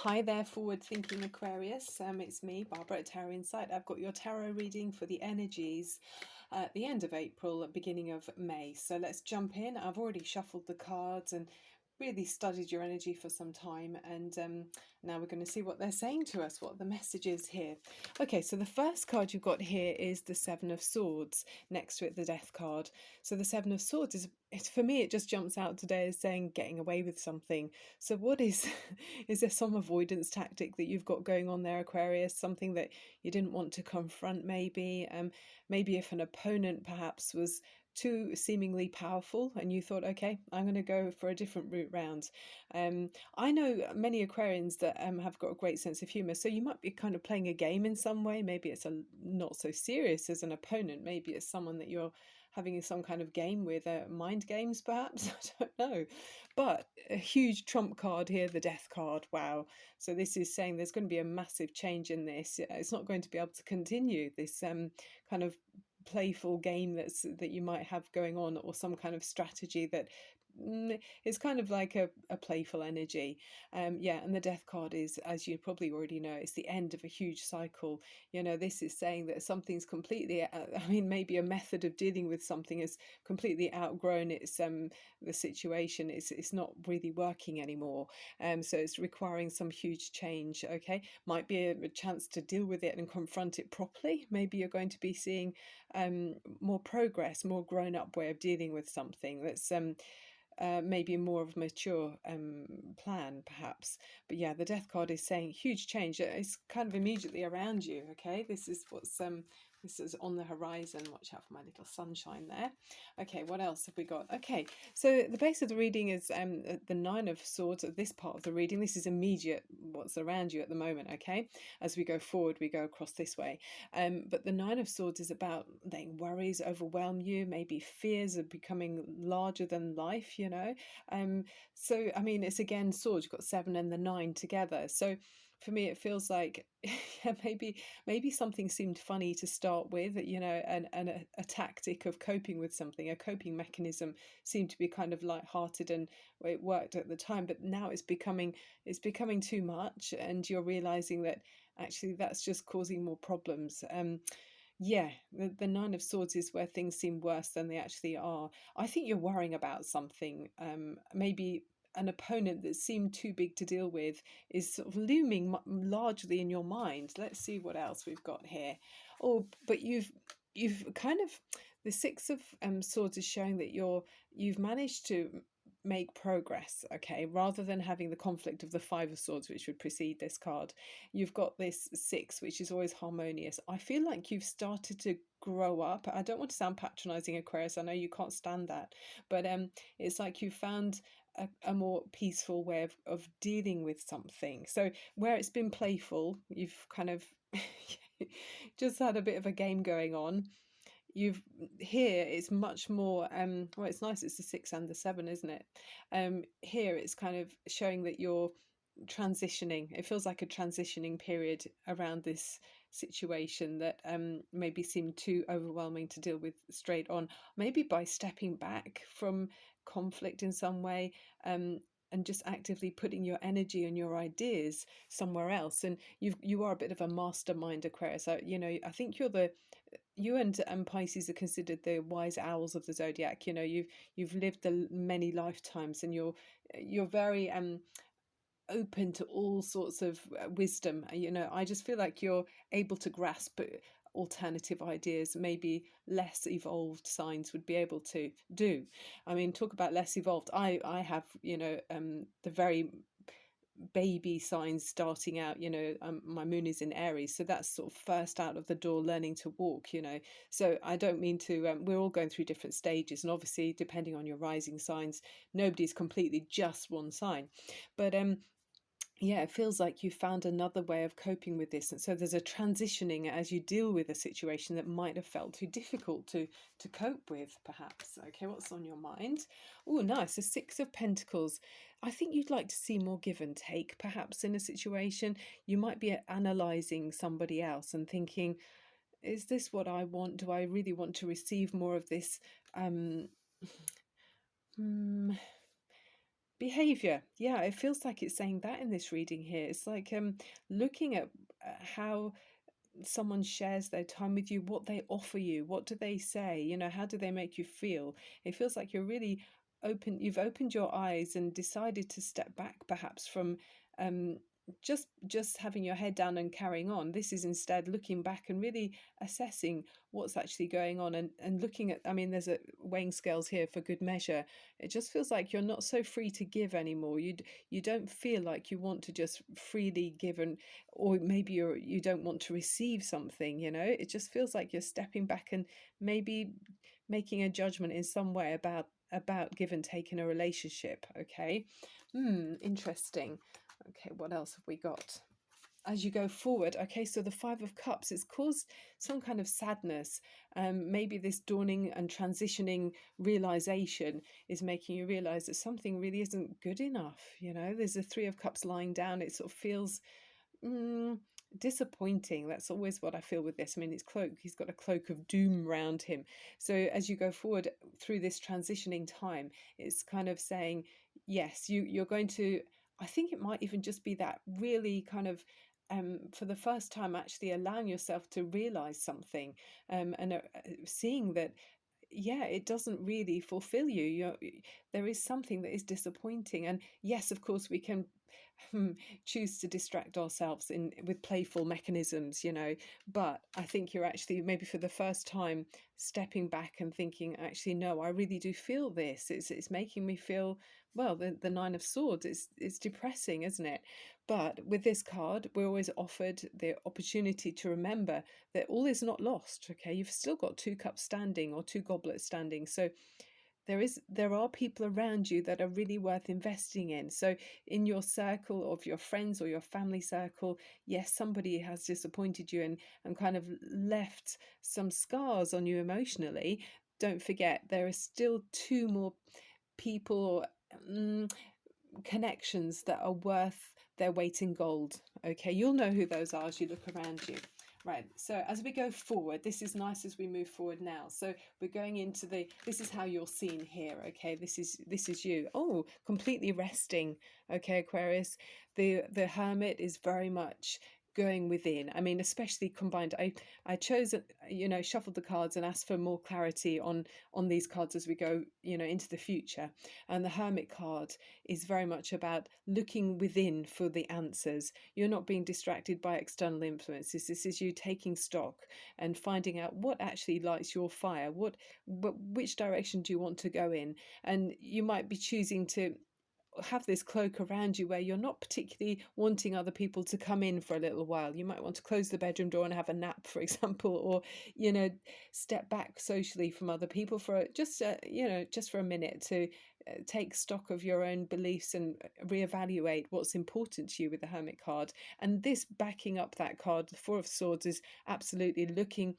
Hi there, forward-thinking Aquarius. It's me, Barbara at Tarot Insight. I've got your tarot reading for the energies at the end of April, beginning of May. So let's jump in. I've already shuffled the cards and really studied your energy for some time, and now we're going to see what they're saying to us, what the message is here. Okay, so the first card you've got here is the Seven of Swords, next to it the Death card. So the Seven of Swords is for me, it just jumps out today as saying getting away with something. So what is is there some avoidance tactic that you've got going on there, Aquarius? Something that you didn't want to confront, maybe? Maybe if an opponent perhaps was too seemingly powerful and you thought, okay, I'm going to go for a different route round. I know many Aquarians that have got a great sense of humor, so you might be kind of playing a game in some way. Maybe it's not so serious as an opponent. Maybe it's someone that you're having some kind of game with, mind games perhaps. I don't know, but a huge trump card here, the Death card. Wow. So this is saying there's going to be a massive change in this. It's not going to be able to continue this kind of playful game that you might have going on, or some kind of strategy that is kind of like a playful energy. Yeah, and the Death card is, as you probably already know, it's the end of a huge cycle. This is saying that something's completely, maybe a method of dealing with something is completely outgrown its the situation. It's not really working anymore, so it's requiring some huge change. Okay, might be a chance to deal with it and confront it properly. Maybe you're going to be seeing more progress, more grown-up way of dealing with something that's maybe more of a mature plan, perhaps. But yeah, the Death card is saying huge change. It's kind of immediately around you. Okay, this is on the horizon. Watch out for my little sunshine there. Okay, what else have we got? Okay, so the base of the reading is the Nine of Swords. At this part of the reading, this is immediate, what's around you at the moment. Okay, as we go forward, we go across this way. But the Nine of Swords is about letting worries overwhelm you, maybe fears of becoming larger than life. So it's again swords. You've got 7 and the 9 together. So for me, it feels like maybe something seemed funny to start with, and a tactic of coping with something, a coping mechanism seemed to be kind of light-hearted, and it worked at the time. But now it's becoming too much, and you're realizing that actually that's just causing more problems. Yeah, the Nine of Swords is where things seem worse than they actually are. I think you're worrying about something. Maybe an opponent that seemed too big to deal with is sort of looming largely in your mind. Let's see what else we've got here. Oh, but you've kind of, the Six of Swords is showing that you've managed to make progress. Okay, rather than having the conflict of the Five of Swords, which would precede this card, you've got this 6, which is always harmonious. I feel like you've started to grow up. I don't want to sound patronizing, Aquarius, I know you can't stand that, but it's like you found a more peaceful way of dealing with something. So where it's been playful, you've kind of just had a bit of a game going on. Here it's much more well, it's nice, it's the 6 and the 7, isn't it? Here it's kind of showing that you're transitioning. It feels like a transitioning period around this situation that maybe seemed too overwhelming to deal with straight on. Maybe by stepping back from conflict in some way, and just actively putting your energy and your ideas somewhere else. And you are a bit of a mastermind, Aquarius. So, I think you and Pisces are considered the wise owls of the zodiac. You've lived the many lifetimes, and you're very open to all sorts of wisdom. I just feel like you're able to grasp alternative ideas maybe less evolved signs would be able to do. Talk about less evolved. I have the very baby signs starting out. My moon is in Aries, so that's sort of first out of the door learning to walk. So I don't mean to we're all going through different stages, and obviously depending on your rising signs, nobody's completely just one sign. But yeah, it feels like you found another way of coping with this. And so there's a transitioning as you deal with a situation that might have felt too difficult to cope with, perhaps. Okay, what's on your mind? Oh, nice. The 6 of Pentacles. I think you'd like to see more give and take, perhaps, in a situation. You might be analysing somebody else and thinking, is this what I want? Do I really want to receive more of this? Behavior. Yeah, it feels like it's saying that in this reading here. It's like looking at how someone shares their time with you, what they offer you, what do they say, how do they make you feel. It feels like you're really you've opened your eyes and decided to step back perhaps from um just having your head down and carrying on. This is instead looking back and really assessing what's actually going on, and looking at, I mean, there's a weighing scales here for good measure. It just feels like you're not so free to give anymore. You don't feel like you want to just freely give, and or maybe you don't want to receive something. It just feels like you're stepping back and maybe making a judgment in some way about give and take in a relationship. Okay. Interesting. Okay, what else have we got as you go forward? Okay, so the Five of Cups, it's caused some kind of sadness. Maybe this dawning and transitioning realization is making you realize that something really isn't good enough. There's a Three of Cups lying down. It sort of feels mm, disappointing. That's always what I feel with this. I mean, he's got a cloak of doom round him. So as you go forward through this transitioning time, it's kind of saying, yes, you're going to, I think it might even just be that really kind of for the first time actually allowing yourself to realize something, and seeing that, yeah, it doesn't really fulfill you. There is something that is disappointing. And yes, of course, we can choose to distract ourselves in with playful mechanisms, but I think you're actually, maybe for the first time, stepping back and thinking, actually, no, I really do feel this. It's making me feel, well, the Nine of Swords, it's depressing, isn't it? But with this card, we're always offered the opportunity to remember that all is not lost. Okay, you've still got two cups standing, or two goblets standing. So there are people around you that are really worth investing in. So in your circle of your friends or your family circle, yes, somebody has disappointed you and kind of left some scars on you emotionally. Don't forget, there are still two more people, or connections, that are worth their weight in gold. Okay, you'll know who those are as you look around you. Right, so as we go forward, this is nice as we move forward now. So we're going into this is how you're seen here. Okay, this is you. Oh, completely resting. Okay, Aquarius. The Hermit is very much going within. I mean, especially combined. I chose, shuffled the cards and asked for more clarity on these cards as we go, into the future. And the Hermit card is very much about looking within for the answers. You're not being distracted by external influences. This is you taking stock and finding out what actually lights your fire. Which direction do you want to go in? And you might be choosing to have this cloak around you where you're not particularly wanting other people to come in for a little while. You might want to close the bedroom door and have a nap, for example, or step back socially from other people for just for a minute to take stock of your own beliefs and reevaluate what's important to you with the Hermit card. And this backing up that card, the Four of Swords, is absolutely looking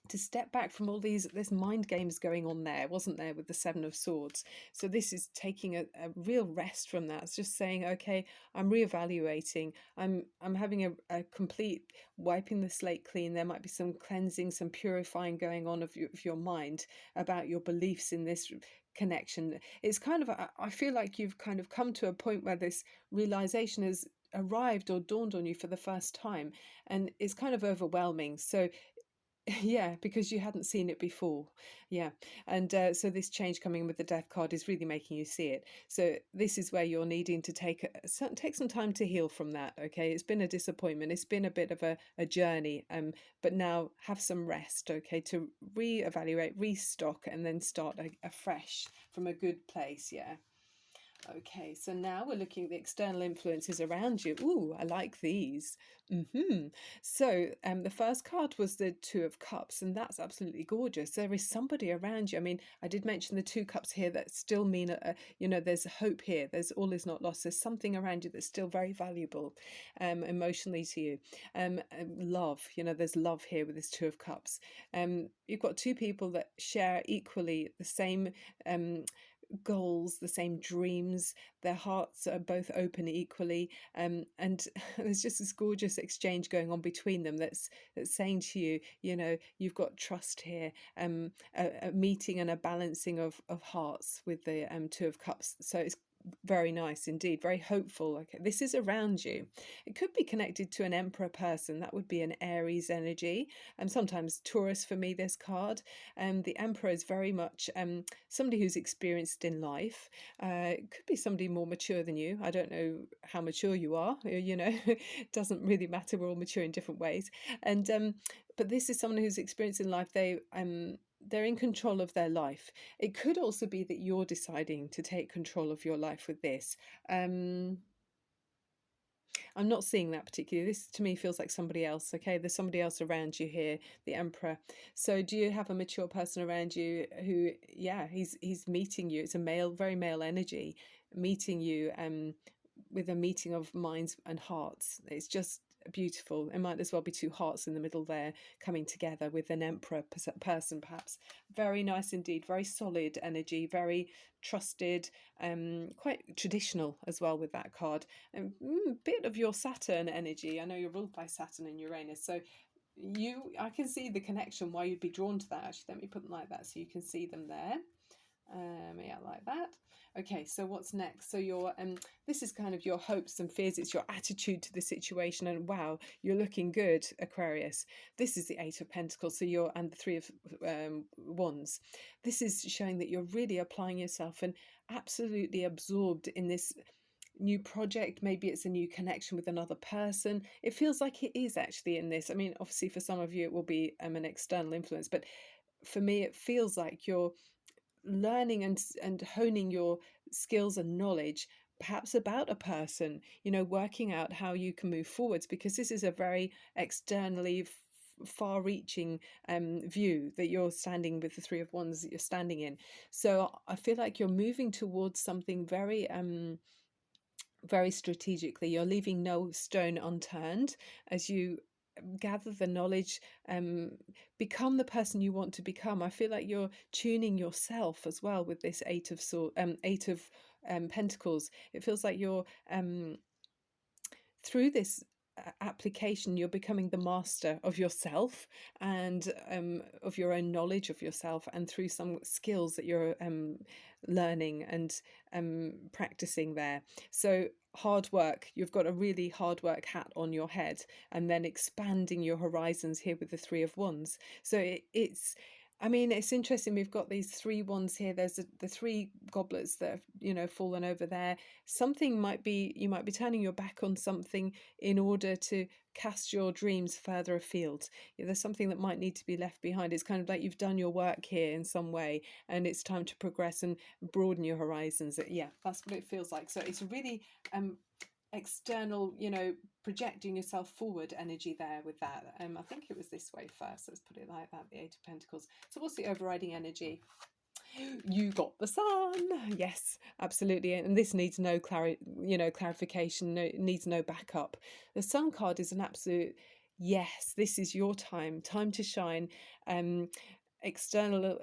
to step back from all there's mind games going on there, wasn't there, with the Seven of Swords. So this is taking a real rest from that. It's just saying, okay, I'm reevaluating. I'm having a complete wiping the slate clean. There might be some cleansing, some purifying going on of your mind about your beliefs in this connection. It's kind of I feel like you've kind of come to a point where this realization has arrived or dawned on you for the first time, and it's kind of overwhelming. So yeah, because you hadn't seen it before. Yeah. And so this change coming with the Death card is really making you see it. So this is where you're needing to take some time to heal from that. Okay, it's been a disappointment. It's been a bit of a journey. But now have some rest. Okay, to reevaluate, restock, and then start afresh from a good place. Yeah. Okay, so now we're looking at the external influences around you. Ooh, I like these. So the first card was the Two of Cups, and that's absolutely gorgeous. There is somebody around you. I mean, I did mention the two cups here that still mean, there's hope here. There's all is not lost. There's something around you that's still very valuable emotionally to you. Love, there's love here with this Two of Cups. You've got two people that share equally the same goals, the same dreams. Their hearts are both open equally, and there's just this gorgeous exchange going on between them that's saying to you, you've got trust here, a meeting and a balancing of hearts with the Two of Cups. So it's very nice indeed, very hopeful. Okay, this is around you. It could be connected to an emperor person. That would be an Aries energy. And sometimes Taurus for me, this card. The emperor is very much somebody who's experienced in life. It could be somebody more mature than you. I don't know how mature you are. You know, it doesn't really matter. We're all mature in different ways. And but this is someone who's experienced in life. They're in control of their life. It could also be that you're deciding to take control of your life with this. Um, I'm not seeing that particularly. This to me feels like somebody else. Okay, there's somebody else around you here, the emperor. So do you have a mature person around you who, yeah, he's meeting you? It's a male, very male energy, meeting you with a meeting of minds and hearts. It's just beautiful. It might as well be two hearts in the middle there coming together with an emperor person, perhaps. Very nice indeed. Very solid energy. Very trusted. Quite traditional as well with that card. And bit of your Saturn energy. I know you're ruled by Saturn and Uranus, so I can see the connection why you'd be drawn to that. Actually, let me put them like that so you can see them there. Yeah, like that. Okay, so what's next? So your this is kind of your hopes and fears. It's your attitude to the situation, and wow, you're looking good, Aquarius. This is the Eight of Pentacles. So you're and the Three of Wands. This is showing that you're really applying yourself and absolutely absorbed in this new project. Maybe it's a new connection with another person. It feels like it is actually in this. I mean, obviously for some of you it will be an external influence, but for me it feels like you're learning and honing your skills and knowledge perhaps about a person, you know, working out how you can move forwards, because this is a very externally far-reaching view that you're standing with, the Three of Wands that you're standing in. So I feel like you're moving towards something very strategically. You're leaving no stone unturned as you gather the knowledge, become the person you want to become. I feel like you're tuning yourself as well with this Eight of Pentacles. It feels like you're through this application, you're becoming the master of yourself and of your own knowledge of yourself, and through some skills that you're learning and practicing there. So hard work, you've got a really hard work hat on your head, and then expanding your horizons here with the Three of Wands. So it's I mean, it's interesting. We've got these three wands here. There's the three goblets that have, you know, fallen over there. Something might be, you might be turning your back on something in order to cast your dreams further afield. There's something that might need to be left behind. It's kind of like you've done your work here in some way, and it's time to progress and broaden your horizons. Yeah, that's what it feels like. So it's a really external, you know, projecting yourself forward energy there with that. I think it was this way first. Let's put it like that, the Eight of Pentacles. So what's the overriding energy? You got the Sun. Yes, absolutely. And this needs no clarification. No, it needs no backup. The Sun card is an absolute yes. This is your time to shine. External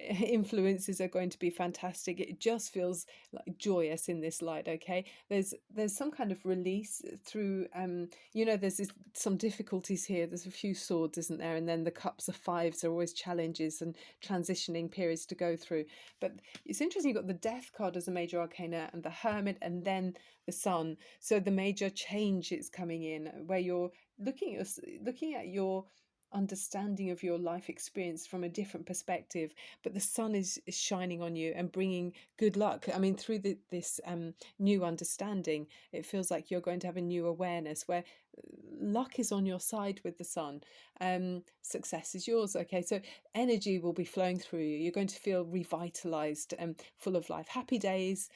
influences are going to be fantastic. It just feels like joyous in this light. Okay, there's some kind of release through you know, there's some difficulties here. There's a few swords, isn't there? And then the cups of fives are always challenges and transitioning periods to go through. But it's interesting, you've got the Death card as a major arcana, and the Hermit, and then the Sun. So the major change is coming in, where you're looking at your understanding of your life experience from a different perspective, but the sun is shining on you and bringing good luck. I mean, through this new understanding, it feels like you're going to have a new awareness where luck is on your side with the sun. Success is yours. Okay, so energy will be flowing through you. You're going to feel revitalized and full of life, happy days.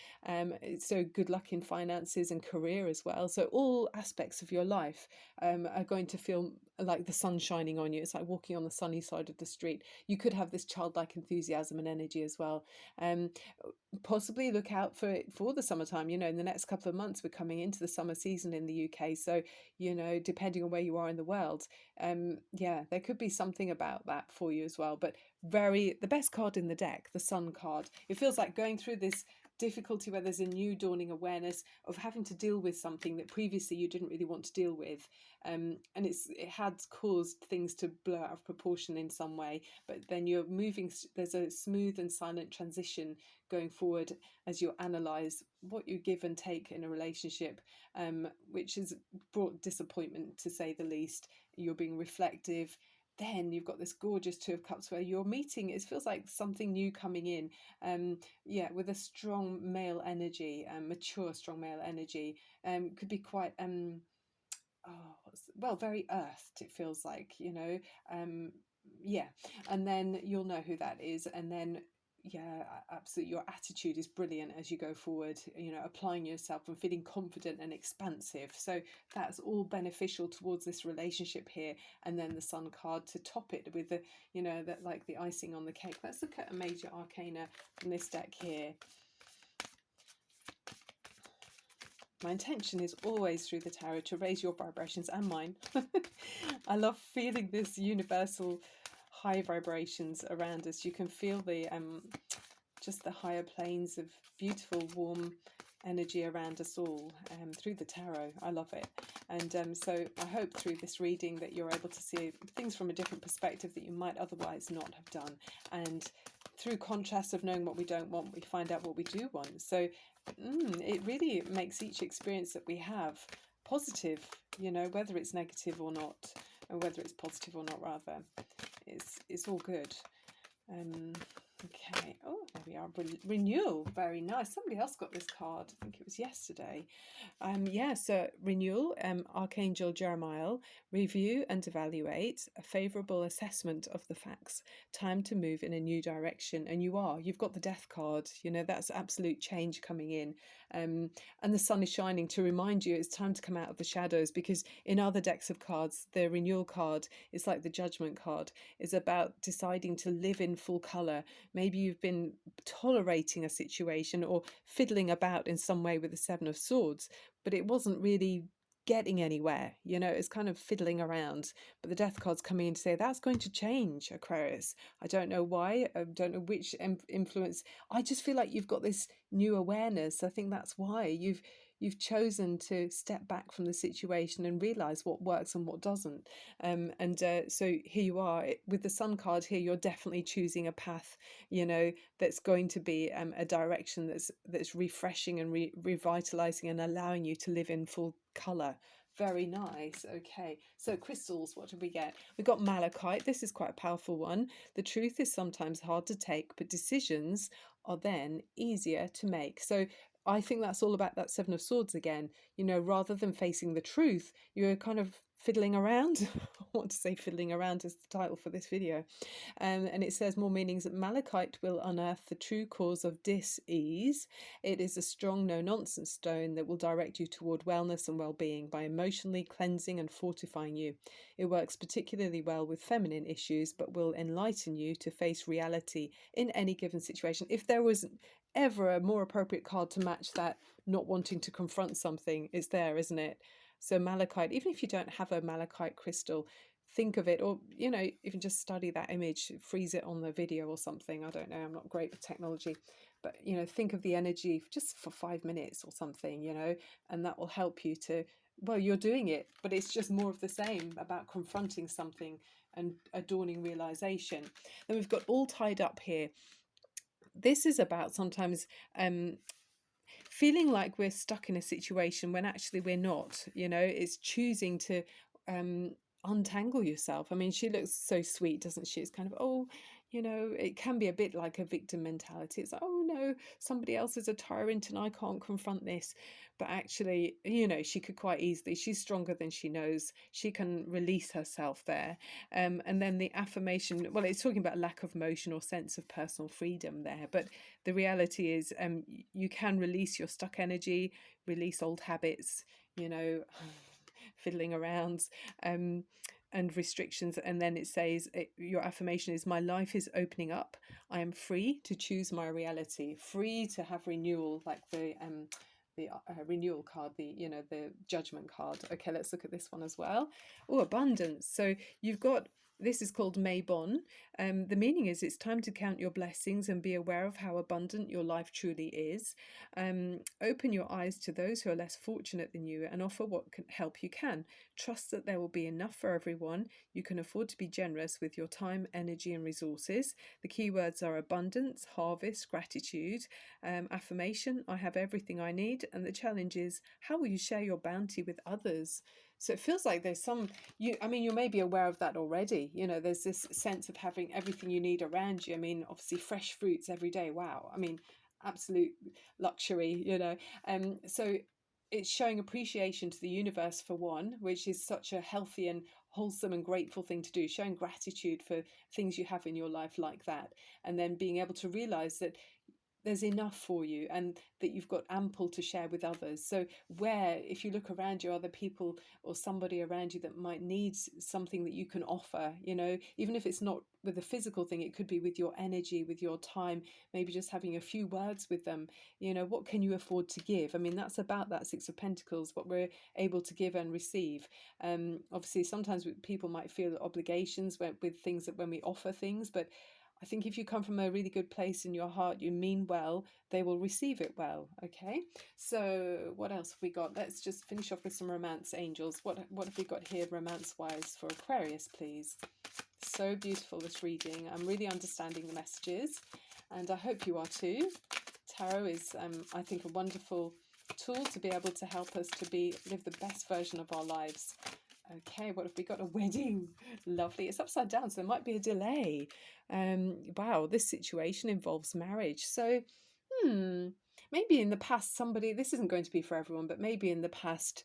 So good luck in finances and career as well. So all aspects of your life are going to feel like the sun shining on you. It's like walking on the sunny side of the street. You could have this childlike enthusiasm and energy as well. Possibly look out for the summertime. You know, in the next couple of months we're coming into the summer season in the UK, so you know, depending on where you are in the world, yeah, there could be something about that for you as well. But the best card in the deck, the Sun card, it feels like going through this difficulty where there's a new dawning awareness of having to deal with something that previously you didn't really want to deal with, and it had caused things to blow out of proportion in some way, but then you're moving, there's a smooth and silent transition going forward as you analyze what you give and take in a relationship, which has brought disappointment, to say the least. You're being reflective. Then you've got this gorgeous Two of Cups where you're meeting, it feels like something new coming in, yeah, with a strong male energy, mature strong male energy, could be quite well, very earthed, it feels like, you know. Yeah, and then you'll know who that is. And then, yeah, absolutely, your attitude is brilliant as you go forward, you know, applying yourself and feeling confident and expansive. So that's all beneficial towards this relationship here. And then the Sun card to top it with the, you know, that, like the icing on the cake. Let's look at a major arcana from this deck here. My intention is always through the tarot to raise your vibrations and mine. I love feeling this universal high vibrations around us. You can feel the just the higher planes of beautiful, warm energy around us all through the tarot. I love it. And so I hope through this reading that you're able to see things from a different perspective that you might otherwise not have done. And through contrast of knowing what we don't want, we find out what we do want. So it really makes each experience that we have positive, you know, whether it's negative or not, or whether it's positive or not, rather. It's all good. Okay, oh, there we are. Renewal, very nice. Somebody else got this card, I think it was yesterday. Yeah, so renewal, Archangel Jeremiah, review and evaluate, a favourable assessment of the facts, time to move in a new direction. And you've got the Death card, you know, that's absolute change coming in. And the sun is shining to remind you it's time to come out of the shadows, because in other decks of cards, the renewal card is like the Judgment card. It's about deciding to live in full colour. Maybe you've been tolerating a situation or fiddling about in some way with the Seven of Swords, but it wasn't really getting anywhere, you know. It's kind of fiddling around. But the Death card's coming in to say that's going to change, Aquarius. I don't know why, I don't know which influence. I just feel like you've got this new awareness. I think that's why you've chosen to step back from the situation and realize what works and what doesn't. So here you are with the Sun card here. You're definitely choosing a path, you know, that's going to be a direction that's refreshing and revitalizing and allowing you to live in full color. Very nice. Okay, so crystals, what did we get? We got malachite. This is quite a powerful one. The truth is sometimes hard to take, but decisions are then easier to make. So I think that's all about that Seven of Swords again. You know, rather than facing the truth, you're kind of fiddling around. I want to say fiddling around is the title for this video. And it says more meanings that malachite will unearth the true cause of dis-ease. It is a strong no-nonsense stone that will direct you toward wellness and well-being by emotionally cleansing and fortifying you. It works particularly well with feminine issues, but will enlighten you to face reality in any given situation. If there was ever a more appropriate card to match that not wanting to confront something, it's there, isn't it? So malachite, even if you don't have a malachite crystal, think of it, or, you know, even just study that image, freeze it on the video or something. I don't know, I'm not great with technology, but, you know, think of the energy just for 5 minutes or something, you know, and that will help you to, well, you're doing it, but it's just more of the same about confronting something and a dawning realization. Then we've got all tied up here. This is about sometimes feeling like we're stuck in a situation when actually we're not. You know, it's choosing to untangle yourself. I mean, she looks so sweet, doesn't she? It's kind of, oh, you know, it can be a bit like a victim mentality. It's like, oh no, somebody else is a tyrant and I can't confront this. But actually, you know, she could quite easily, she's stronger than she knows. She can release herself there. And then the affirmation, well, it's talking about lack of motion or sense of personal freedom there. But the reality is you can release your stuck energy, release old habits, you know, fiddling around, and restrictions. And then it says, your affirmation is, my life is opening up. I am free to choose my reality, free to have renewal, like the renewal card, the, you know, the Judgment card. Okay, let's look at this one as well. Oh, abundance. So you've got This is called Maybon. The meaning is it's time to count your blessings and be aware of how abundant your life truly is. Open your eyes to those who are less fortunate than you and offer what help you can. Trust that there will be enough for everyone. You can afford to be generous with your time, energy, and resources. The key words are abundance, harvest, gratitude, affirmation, I have everything I need. And the challenge is, how will you share your bounty with others? So it feels like there's some, I mean, you may be aware of that already. You know, there's this sense of having everything you need around you. I mean, obviously fresh fruits every day. Wow. I mean, absolute luxury, you know. So it's showing appreciation to the universe for one, which is such a healthy and wholesome and grateful thing to do, showing gratitude for things you have in your life like that, and then being able to realize that there's enough for you and that you've got ample to share with others. So where, if you look around you, other people or somebody around you that might need something that you can offer, you know, even if it's not with a physical thing, it could be with your energy, with your time, maybe just having a few words with them. You know, what can you afford to give? I mean, that's about that Six of Pentacles, what we're able to give and receive. Obviously sometimes people might feel obligations with things, that when we offer things, but I think if you come from a really good place in your heart, you mean well, they will receive it well. Okay, so what else have we got? Let's just finish off with some romance angels. What have we got here romance wise for Aquarius, please? So beautiful, this reading. I'm really understanding the messages, and I hope you are too. Tarot is I think a wonderful tool to be able to help us to live the best version of our lives. Okay, what have we got? A wedding. Lovely. It's upside down, so there might be a delay. Wow, this situation involves marriage. So, maybe in the past somebody, this isn't going to be for everyone, but maybe in the past,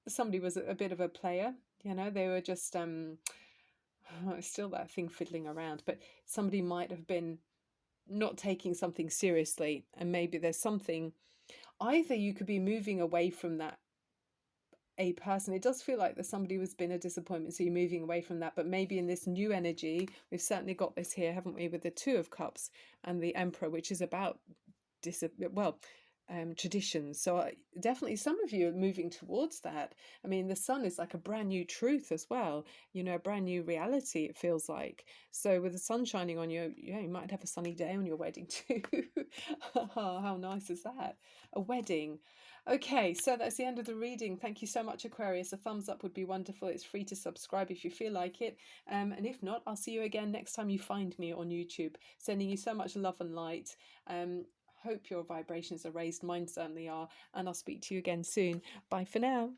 somebody was a bit of a player. You know, they were just, it's still that thing fiddling around, but somebody might have been not taking something seriously, and maybe there's something, either you could be moving away from that a person. It does feel like there's somebody who's been a disappointment, so you're moving away from that. But maybe in this new energy, we've certainly got this here, haven't we, with the Two of Cups and the Emperor, which is about traditions. So definitely some of you are moving towards that. I mean, the sun is like a brand new truth as well, you know, a brand new reality, it feels like. So with the sun shining on you, yeah, you might have a sunny day on your wedding too. How nice is that? A wedding. Okay, so that's the end of the reading. Thank you so much, Aquarius. A thumbs up would be wonderful. It's free to subscribe if you feel like it. And if not, I'll see you again next time you find me on YouTube. Sending you so much love and light. Hope your vibrations are raised. Mine certainly are. And I'll speak to you again soon. Bye for now.